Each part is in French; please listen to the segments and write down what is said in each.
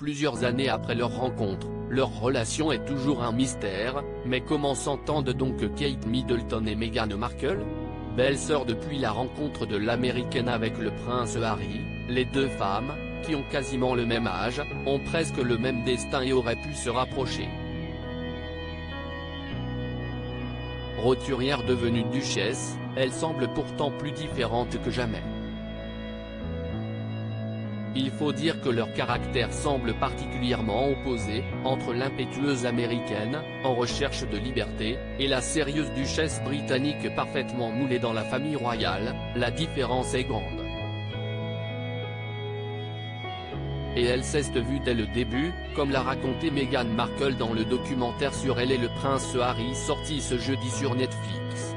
plusieurs années après leur rencontre, leur relation est toujours un mystère, mais comment s'entendent donc Kate Middleton et Meghan Markle? Belle-sœur depuis la rencontre de l'américaine avec le prince Harry, les deux femmes, qui ont quasiment le même âge, ont presque le même destin et auraient pu se rapprocher. Roturière devenue duchesse, elle semble pourtant plus différente que jamais. Il faut dire que leur caractère semble particulièrement opposé, entre l'impétueuse américaine, en recherche de liberté, et la sérieuse duchesse britannique parfaitement moulée dans la famille royale, la différence est grande. Et elle s'est vue dès le début, comme l'a raconté Meghan Markle dans le documentaire sur Elle et le prince Harry sorti ce jeudi sur Netflix.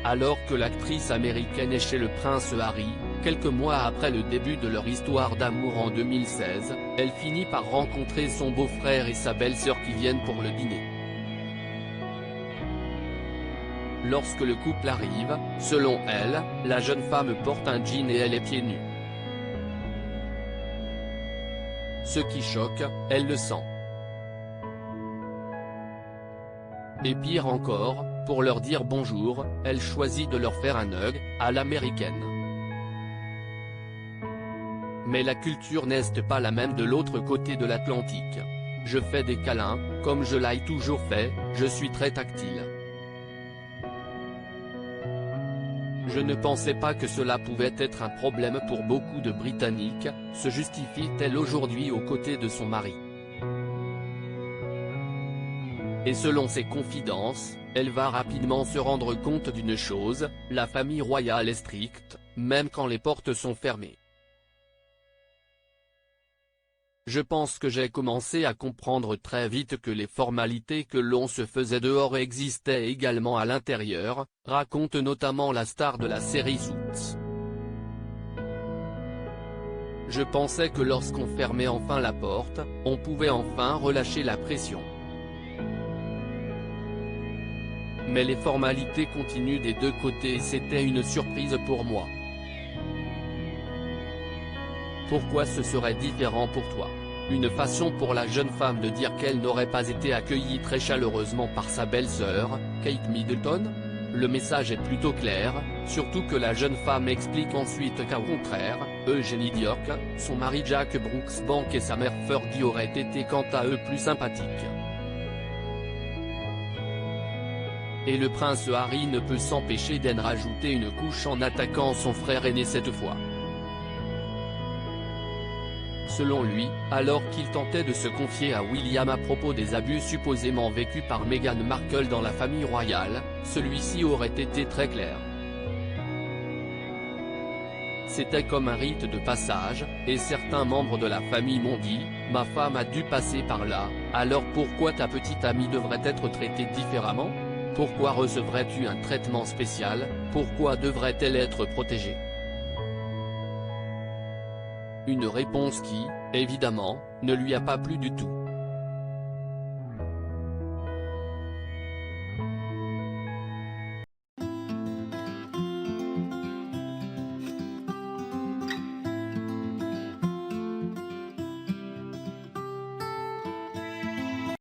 Alors que l'actrice américaine est chez le prince Harry, quelques mois après le début de leur histoire d'amour en 2016, elle finit par rencontrer son beau-frère et sa belle-sœur qui viennent pour le dîner. Lorsque le couple arrive, selon elle, la jeune femme porte un jean et elle est pieds nus. Ce qui choque, elle le sent. Et pire encore, pour leur dire bonjour, elle choisit de leur faire un hug, à l'américaine. Mais la culture n'est pas la même de l'autre côté de l'Atlantique. Je fais des câlins, comme je l'ai toujours fait, je suis très tactile. Je ne pensais pas que cela pouvait être un problème pour beaucoup de Britanniques, se justifie-t-elle aujourd'hui aux côtés de son mari. Et selon ses confidences, elle va rapidement se rendre compte d'une chose, la famille royale est stricte, même quand les portes sont fermées. Je pense que j'ai commencé à comprendre très vite que les formalités que l'on se faisait dehors existaient également à l'intérieur, raconte notamment la star de la série Suits. Je pensais que lorsqu'on fermait enfin la porte, on pouvait enfin relâcher la pression. Mais les formalités continuent des deux côtés et c'était une surprise pour moi. Pourquoi ce serait différent pour toi? Une façon pour la jeune femme de dire qu'elle n'aurait pas été accueillie très chaleureusement par sa belle-sœur, Kate Middleton? Le message est plutôt clair, surtout que la jeune femme explique ensuite qu'au contraire, Eugénie Diok, son mari Jack Brooksbank et sa mère Fergie auraient été quant à eux plus sympathiques. Et le prince Harry ne peut s'empêcher d'en rajouter une couche en attaquant son frère aîné cette fois. Selon lui, alors qu'il tentait de se confier à William à propos des abus supposément vécus par Meghan Markle dans la famille royale, celui-ci aurait été très clair. C'était comme un rite de passage, et certains membres de la famille m'ont dit, ma femme a dû passer par là, alors pourquoi ta petite amie devrait être traitée différemment? Pourquoi recevrais-tu un traitement spécial, pourquoi devrait-elle être protégée? Une réponse qui, évidemment, ne lui a pas plu du tout.